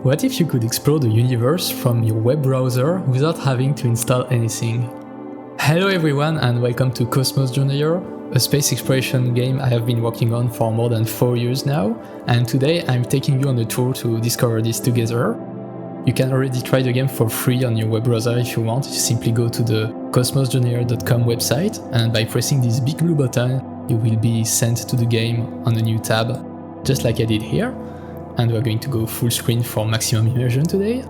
What if you could explore the universe from your web browser without having to install anything? Hello everyone and welcome to Cosmos Junior, a space exploration game I have been working on for more than 4 years now, and today I'm taking you on a tour to discover this together. You can already try the game for free on your web browser if you want. You simply go to the cosmosjunior.com website, and by pressing this big blue button you will be sent to the game on a new tab, just like I did here. And we're going to go full screen for maximum immersion today.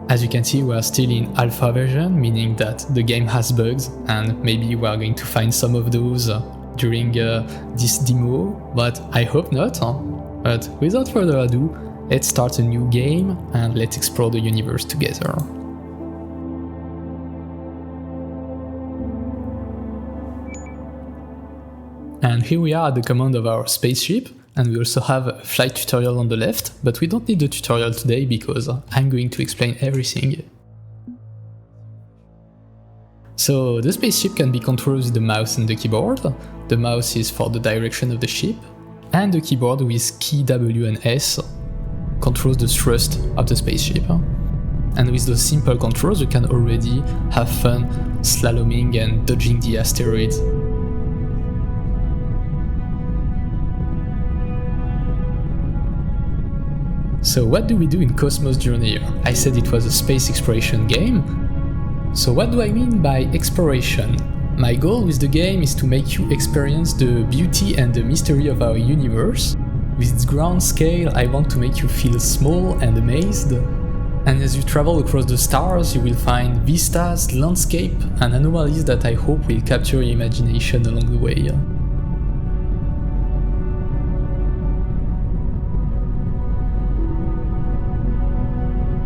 As you can see, we are still in alpha version, meaning that the game has bugs, and maybe we are going to find some of those during this demo, but I hope not. But without further ado, let's start a new game and let's explore the universe together. And here we are at the command of our spaceship. And we also have a flight tutorial on the left, but we don't need the tutorial today because I'm going to explain everything. So the spaceship can be controlled with the mouse and the keyboard. The mouse is for the direction of the ship, and the keyboard with key W and S controls the thrust of the spaceship. And with those simple controls you can already have fun slaloming and dodging the asteroids. So what do we do in Cosmos Junior? I said it was a space exploration game. So what do I mean by exploration? My goal with the game is to make you experience the beauty and the mystery of our universe. With its ground scale, I want to make you feel small and amazed. And as you travel across the stars, you will find vistas, landscape, and anomalies that I hope will capture your imagination along the way.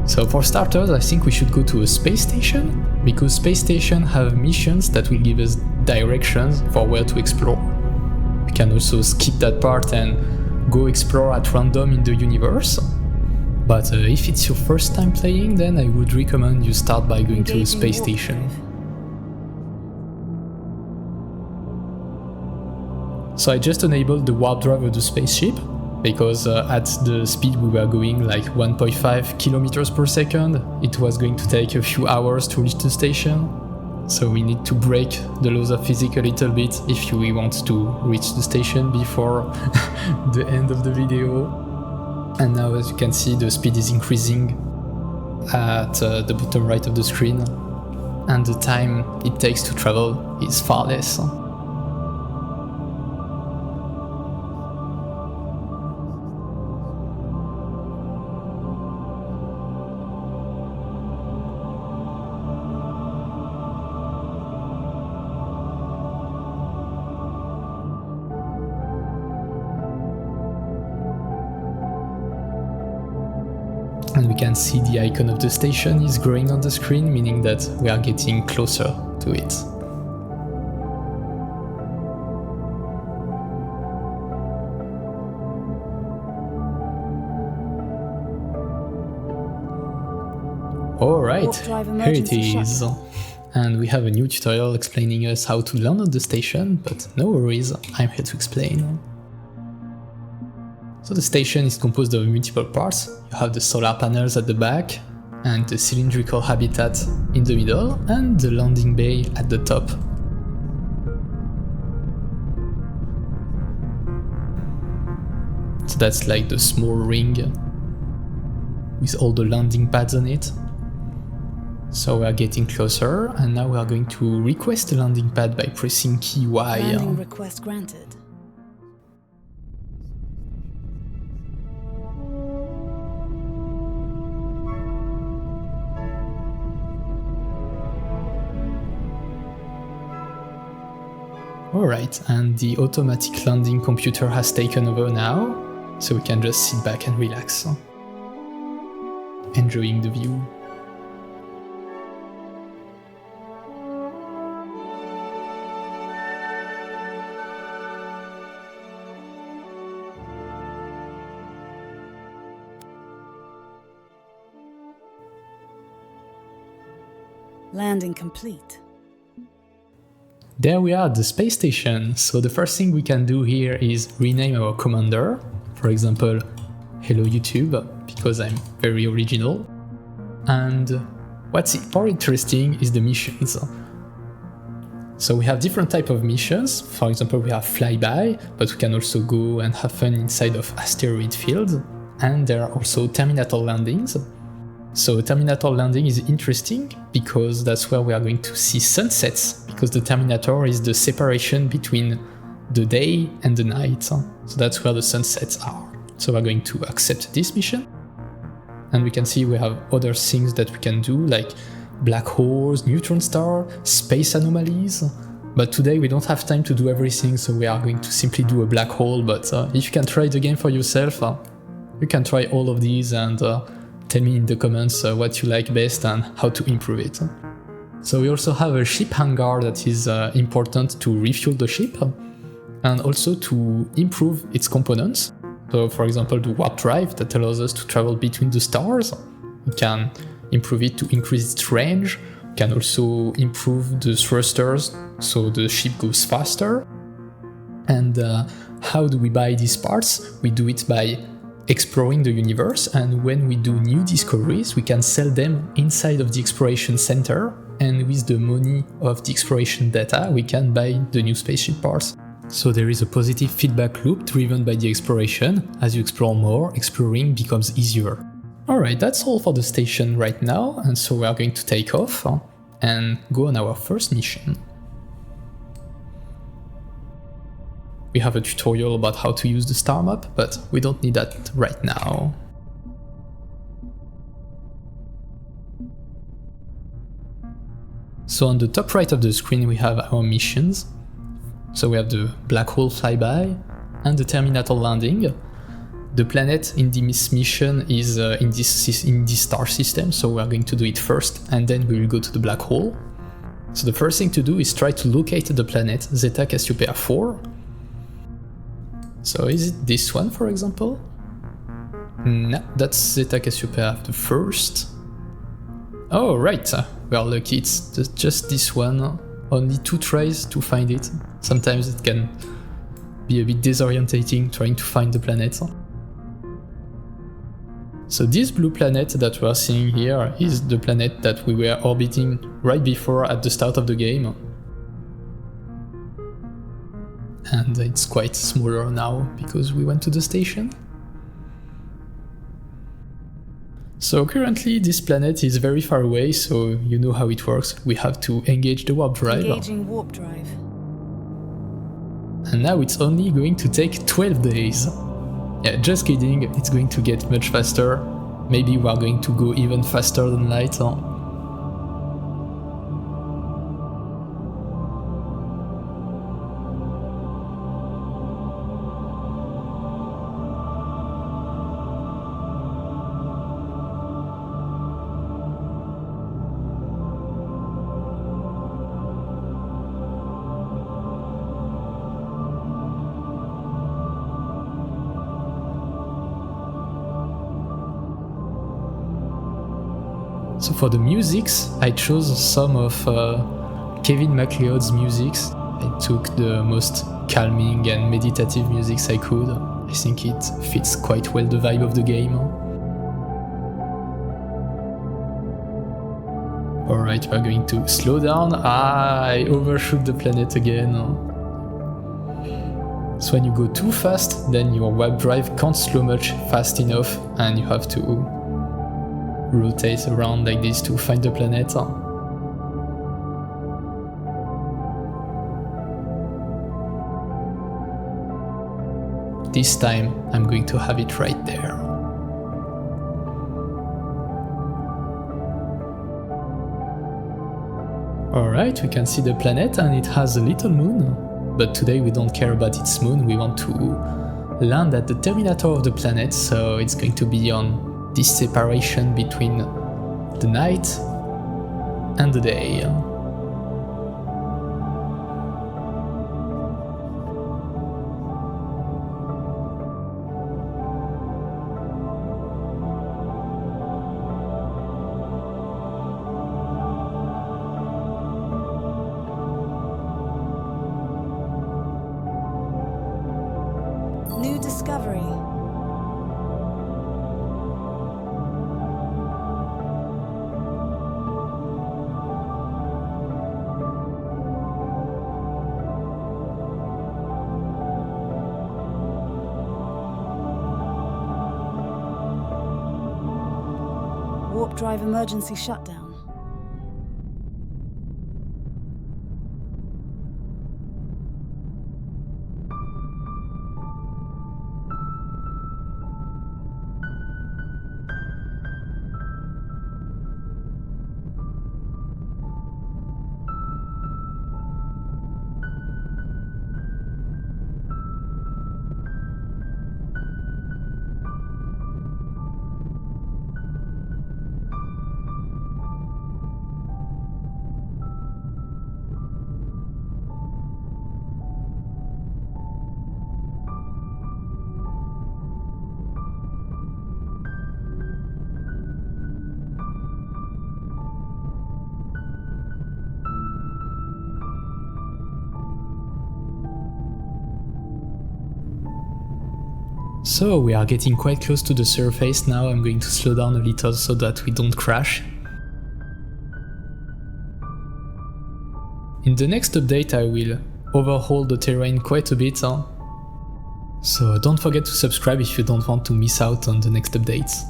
So for starters, I think we should go to a space station, because space stations have missions that will give us directions for where to explore. We can also skip that part and go explore at random in the universe. But if it's your first time playing, then I would recommend you start by going to a space station. So I just enabled the warp drive of the spaceship, because at the speed we were going, like 1.5 kilometers per second, it was going to take a few hours to reach the station. So we need to break the laws of physics a little bit if we want to reach the station before the end of the video. And now, as you can see, the speed is increasing at the bottom right of the screen, and the time it takes to travel is far less. And we can see the icon of the station is growing on the screen, meaning that we are getting closer to it. Alright, here it is. And we have a new tutorial explaining us how to land on the station, but no worries, I'm here to explain. So the station is composed of multiple parts. You have the solar panels at the back, and the cylindrical habitat in the middle, and the landing bay at the top. So that's like the small ring with all the landing pads on it. So we are getting closer, and now we are going to request a landing pad by pressing key Y. Landing request granted. Alright, and the automatic landing computer has taken over now, so we can just sit back and relax, enjoying the view. Landing complete. There we are at the space station, so the first thing we can do here is rename our commander. For example, hello YouTube, because I'm very original. And what's more interesting is the missions. So we have different type of missions. For example, we have flyby, but we can also go and have fun inside of asteroid fields. And there are also terminator landings. So terminator landing is interesting because that's where we are going to see sunsets, because the terminator is the separation between the day and the night. So that's where the sunsets are. So we're going to accept this mission. And we can see we have other things that we can do, like black holes, neutron star, space anomalies. But today we don't have time to do everything, so we are going to simply do a black hole. But if you can try the game for yourself, you can try all of these and tell me in the comments what you like best and how to improve it. So we also have a ship hangar that is important to refuel the ship and also to improve its components. So for example, the warp drive that allows us to travel between the stars. We can improve it to increase its range. We can also improve the thrusters so the ship goes faster. And how do we buy these parts? We do it by exploring the universe, and when we do new discoveries, we can sell them inside of the exploration center, and with the money of the exploration data, we can buy the new spaceship parts. So there is a positive feedback loop driven by the exploration. As you explore more, exploring becomes easier. Alright, that's all for the station right now, and so we are going to take off and go on our first mission. We have a tutorial about how to use the star map, but we don't need that right now. So on the top right of the screen we have our missions. So we have the black hole flyby and the terminator landing. The planet in this mission is in this star system, so we are going to do it first and then we will go to the black hole. So the first thing to do is try to locate the planet Zeta Cassiopeiae 4. So is it this one, for example? No, that's Zeta Cassiopeiae the first. Oh, right, we are lucky, it's just this one. Only 2 tries to find it. Sometimes it can be a bit disorientating trying to find the planet. So this blue planet that we are seeing here is the planet that we were orbiting right before at the start of the game. And it's quite smaller now because we went to the station. So currently this planet is very far away, so you know how it works. We have to engage the warp drive. Engaging warp drive. And now it's only going to take 12 days. Yeah, just kidding, it's going to get much faster. Maybe we are going to go even faster than light. So for the musics, I chose some of Kevin MacLeod's musics. I took the most calming and meditative musics I could. I think it fits quite well the vibe of the game. Alright, we're going to slow down. I overshoot the planet again. So when you go too fast, then your warp drive can't slow much fast enough and you have to rotate around like this to find the planet. This time I'm going to have it right there. Alright, we can see the planet and it has a little moon, but today we don't care about its moon, we want to land at the terminator of the planet, so it's going to be on this separation between the night and the day. New discovery. warp drive emergency shutdown. So we are getting quite close to the surface now. I'm going to slow down a little so that we don't crash. In the next update I will overhaul the terrain quite a bit, so don't forget to subscribe if you don't want to miss out on the next updates.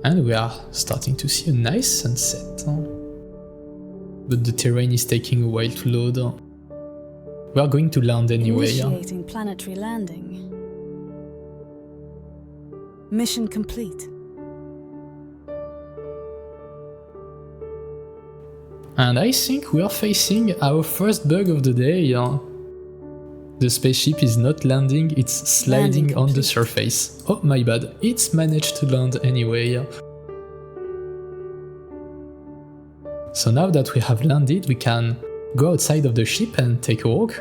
And we are starting to see a nice sunset. But the terrain is taking a while to load. We are going to land anyway. Initiating planetary landing. Mission complete. And I think we are facing our first bug of the day. The spaceship is not landing, it's sliding on the surface. Oh my bad, it's managed to land anyway. So now that we have landed, we can go outside of the ship and take a walk.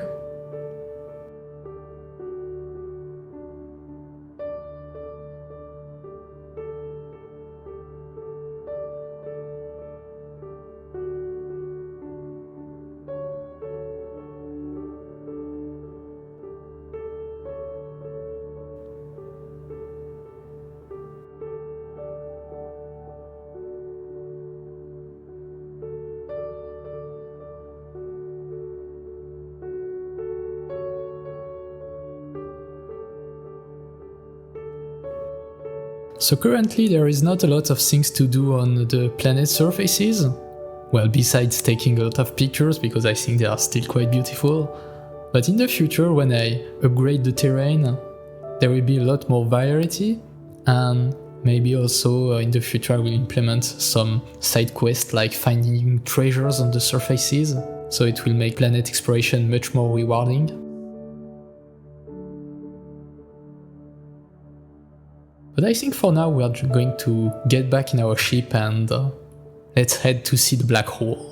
So currently there is not a lot of things to do on the planet surfaces, well, besides taking a lot of pictures because I think they are still quite beautiful, but in the future when I upgrade the terrain there will be a lot more variety, and maybe also in the future I will implement some side quests like finding treasures on the surfaces, so it will make planet exploration much more rewarding. But I think for now we are going to get back in our ship and let's head to see the black hole.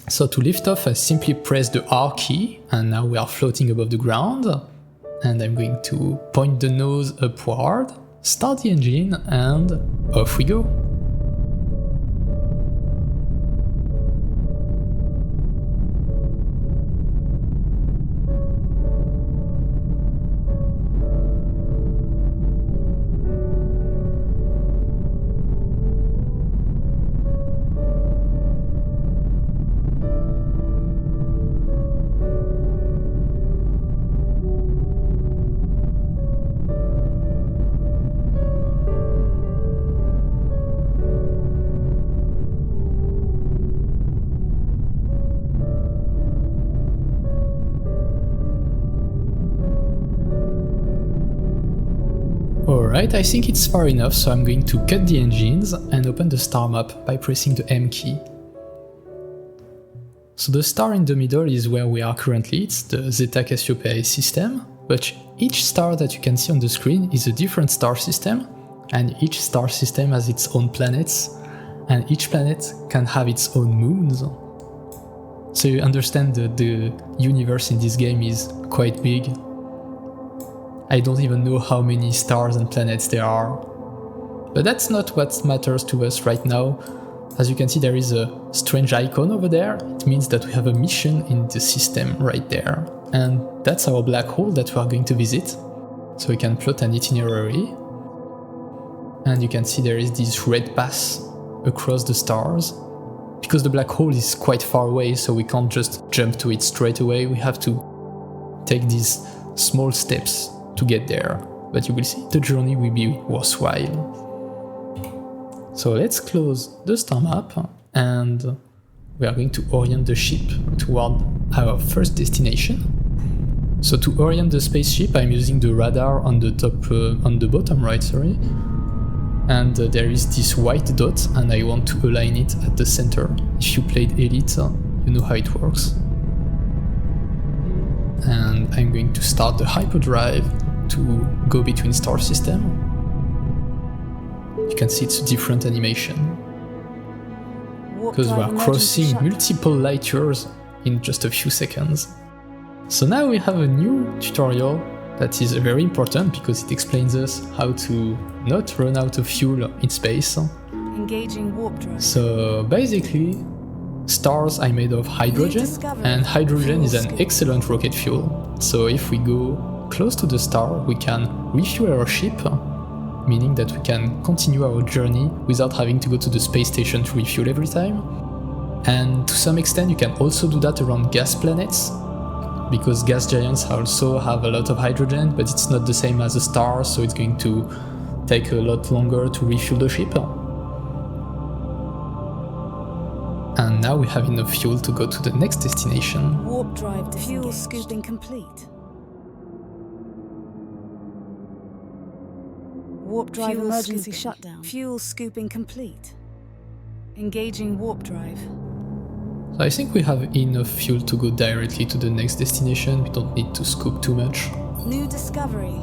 So to lift off I simply press the R key and now we are floating above the ground, and I'm going to point the nose upward, start the engine and off we go. Alright, I think it's far enough, so I'm going to cut the engines and open the star map by pressing the M key. So the star in the middle is where we are currently, it's the Zeta Cassiopeiae system, but each star that you can see on the screen is a different star system, and each star system has its own planets, and each planet can have its own moons. So you understand that the universe in this game is quite big. I don't even know how many stars and planets there are. But that's not what matters to us right now. As you can see, there is a strange icon over there. It means that we have a mission in the system right there. And that's our black hole that we are going to visit. So we can plot an itinerary. And you can see there is this red path across the stars, because the black hole is quite far away, so we can't just jump to it straight away. We have to take these small steps to get there. But you will see the journey will be worthwhile. So let's close the star map and we are going to orient the ship toward our first destination. So to orient the spaceship, I'm using the radar on the bottom right, sorry. And there is this white dot and I want to align it at the center. If you played Elite, you know how it works. And I'm going to start the hyperdrive to go between star systems. You can see it's a different animation. Because we are crossing multiple light years in just a few seconds. So now we have a new tutorial that is very important because it explains us how to not run out of fuel in space. Engaging warp drive. So basically, stars are made of hydrogen, and hydrogen is an excellent rocket fuel. So if we go close to the star, we can refuel our ship, meaning that we can continue our journey without having to go to the space station to refuel every time. And to some extent you can also do that around gas planets, because gas giants also have a lot of hydrogen, but it's not the same as a star, so it's going to take a lot longer to refuel the ship. And now we have enough fuel to go to the next destination. Warp drive fuel scooping complete. Warp drive fuel emergency shutdown. Fuel scooping complete. Engaging warp drive. So I think we have enough fuel to go directly to the next destination. We don't need to scoop too much. New discovery.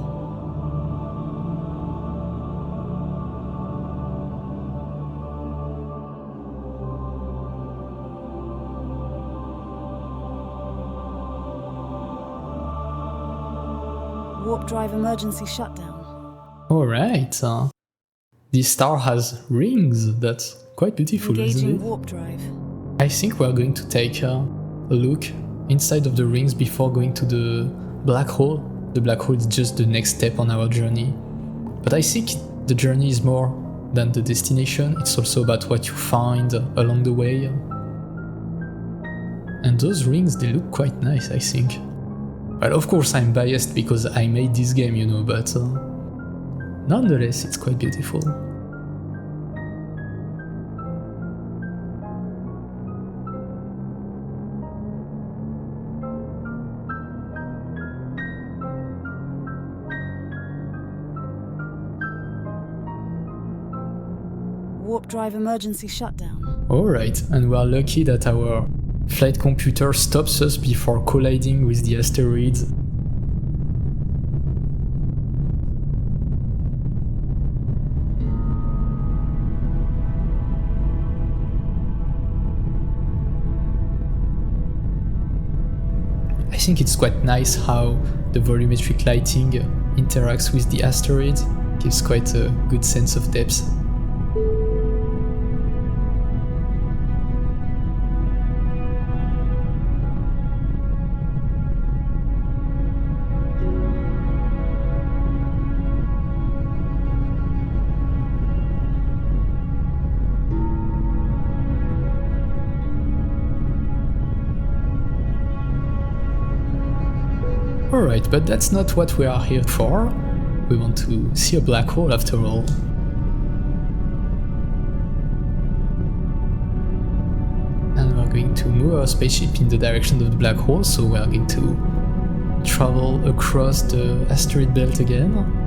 Warp drive emergency shutdown. Alright, this star has rings, that's quite beautiful, isn't it? Warp drive. I think we're going to take a look inside of the rings before going to the black hole. The black hole is just the next step on our journey. But I think the journey is more than the destination, it's also about what you find along the way. And those rings, they look quite nice, I think. Well, of course I'm biased because I made this game, you know, but nonetheless, it's quite beautiful. Warp drive emergency shutdown. Alright, and we are lucky that our flight computer stops us before colliding with the asteroids. I think it's quite nice how the volumetric lighting interacts with the asteroids, gives quite a good sense of depth. Alright, but that's not what we are here for. We want to see a black hole after all. And we're going to move our spaceship in the direction of the black hole, so we're going to travel across the asteroid belt again.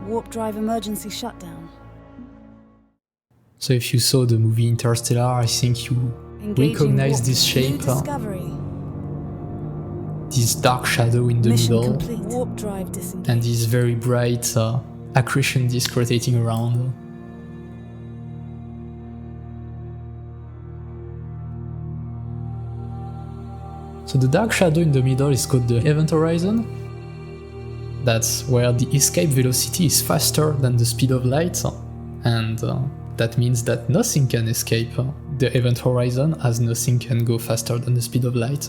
Warp drive emergency shutdown. So if you saw the movie Interstellar, I think you recognize this shape. This dark shadow in the middle. Warp drive disengaged. And this very bright accretion disk rotating around. So the dark shadow in the middle is called the event horizon. That's where the escape velocity is faster than the speed of light, and That means that nothing can escape the event horizon, as nothing can go faster than the speed of light.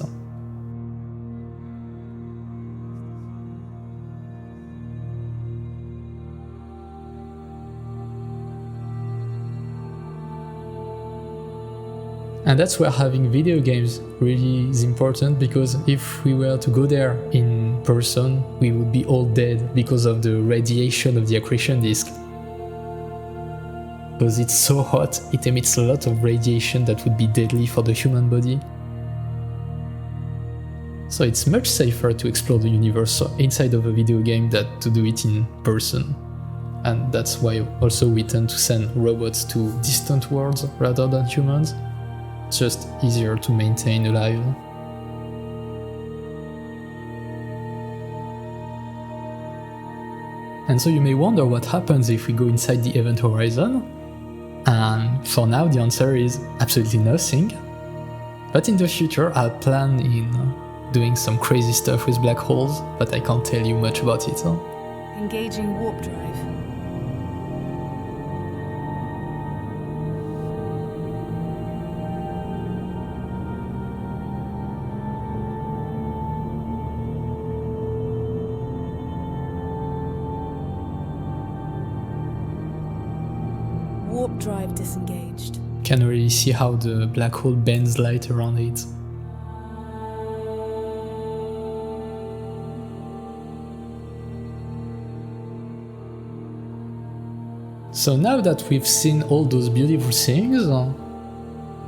And that's where having video games really is important, because if we were to go there in person, we would be all dead because of the radiation of the accretion disk. Because it's so hot, it emits a lot of radiation that would be deadly for the human body. So it's much safer to explore the universe inside of a video game than to do it in person. And that's why also we tend to send robots to distant worlds rather than humans. It's just easier to maintain alive. And so you may wonder what happens if we go inside the event horizon. And for now the answer is absolutely nothing. But in the future I plan in doing some crazy stuff with black holes, but I can't tell you much about it. Engaging warp drive. Warp drive disengaged. Can really see how the black hole bends light around it. So now that we've seen all those beautiful things,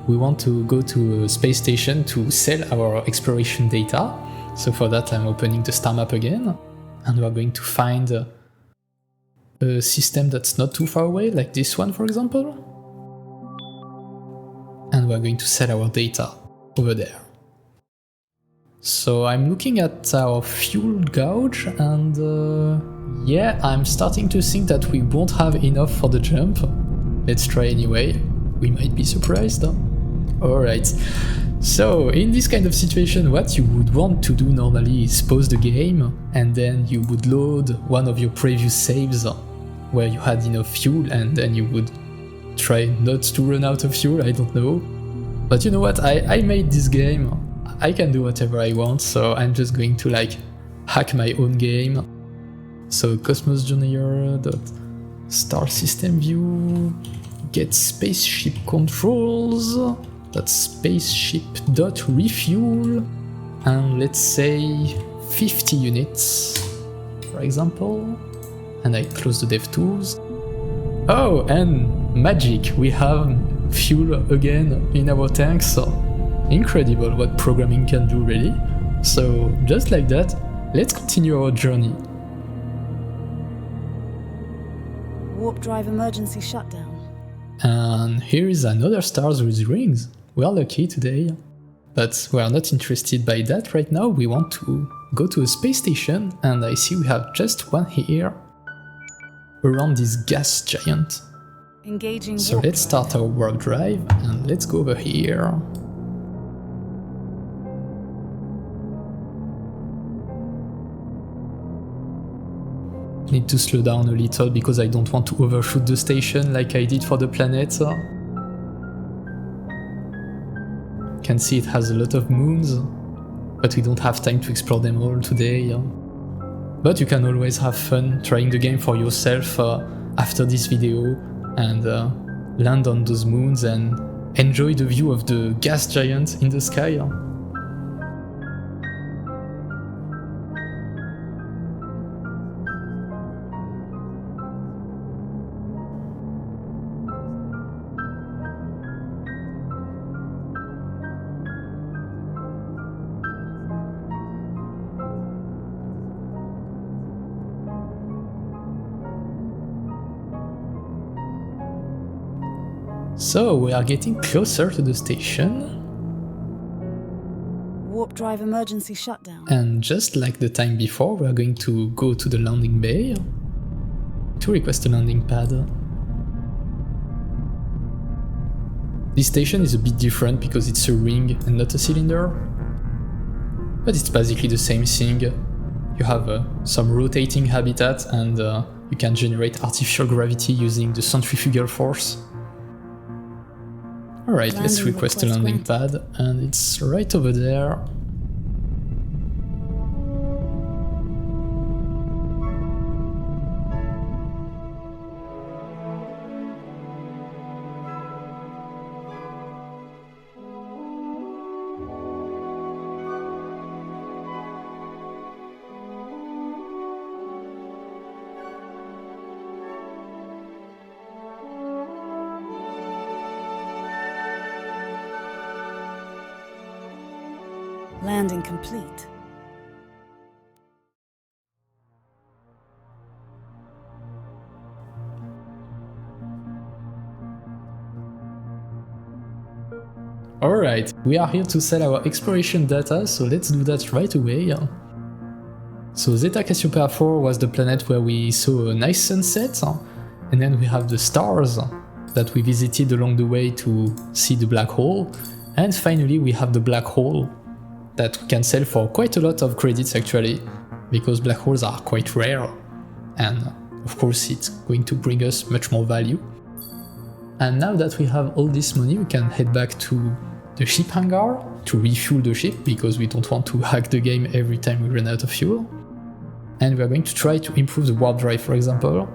we want to go to a space station to sell our exploration data. So for that I'm opening the star map again, and we're going to find a system that's not too far away, like this one for example. And we're going to sell our data over there. So I'm looking at our fuel gauge, and yeah, I'm starting to think that we won't have enough for the jump. Let's try anyway, we might be surprised. Alright, so in this kind of situation what you would want to do normally is pause the game, and then you would load one of your previous saves where you had enough fuel, and then you would try not to run out of fuel, I don't know. But you know what, I made this game, I can do whatever I want, so I'm just going to like hack my own game. So Cosmos Junior star system view, get spaceship controls, that's spaceship.refuel, and let's say 50 units, for example. And I close the dev tools. Oh, and magic, we have fuel again in our tanks. Incredible what programming can do, really. So just like that, let's continue our journey. Warp drive emergency shutdown. And here is another star with rings. We are lucky today. But we are not interested by that right now. We want to go to a space station, and I see we have just one here around this gas giant. Engaging so let's start our warp drive and let's go over here. Need to slow down a little because I don't want to overshoot the station like I did for the planet. Can see it has a lot of moons, but we don't have time to explore them all today. But you can always have fun trying the game for yourself after this video and land on those moons and enjoy the view of the gas giant in the sky. So we are getting closer to the station. Warp drive emergency shutdown. And just like the time before, we are going to go to the landing bay to request a landing pad. This station is a bit different because it's a ring and not a cylinder, but it's basically the same thing. You have some rotating habitat and you can generate artificial gravity using the centrifugal force. Alright, let's Landing request a request landing granted. pad, and it's right over there. Landing complete. Alright, we are here to sell our exploration data, so let's do that right away. So Zeta Cassiopeiae 4 was the planet where we saw a nice sunset, and then we have the stars that we visited along the way to see the black hole, and finally we have the black hole that we can sell for quite a lot of credits actually, because black holes are quite rare, and of course it's going to bring us much more value. And now that we have all this money, we can head back to the ship hangar to refuel the ship, because we don't want to hack the game every time we run out of fuel. And we are going to try to improve the warp drive, for example.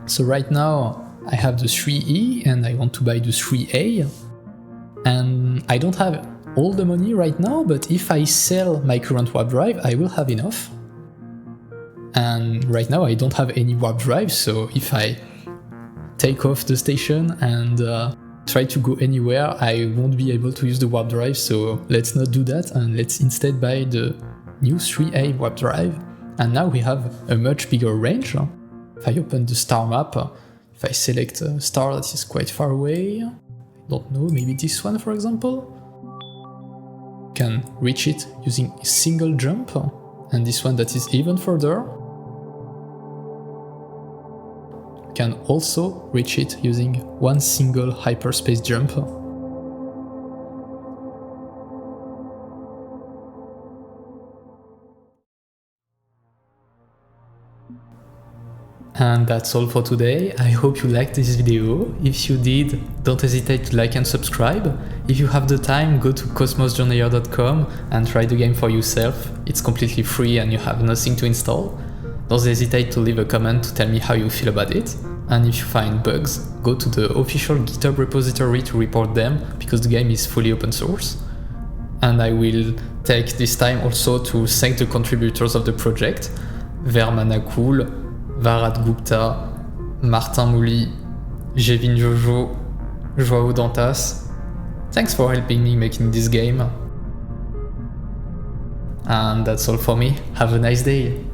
So right now I have the 3E and I want to buy the 3A, and I don't have all the money right now, but if I sell my current warp drive I will have enough. And right now I don't have any warp drive, so if I take off the station and try to go anywhere, I won't be able to use the warp drive, so let's not do that, and let's instead buy the new 3A warp drive. And now we have a much bigger range. If I open the star map, if I select a star that is quite far away, I don't know, maybe this one for example, can reach it using a single jump, and this one that is even further can also reach it using one single hyperspace jump. And that's all for today. I hope you liked this video. If you did, don't hesitate to like and subscribe. If you have the time, go to cosmosjourneyer.com and try the game for yourself. It's completely free and you have nothing to install. Don't hesitate to leave a comment to tell me how you feel about it. And if you find bugs, go to the official GitHub repository to report them, because the game is fully open source. And I will take this time also to thank the contributors of the project: Vermanakul, Varat Gupta, Martin Mouli, Jevin Jojo, Joao Dantas. Thanks for helping me making this game. And that's all for me. Have a nice day.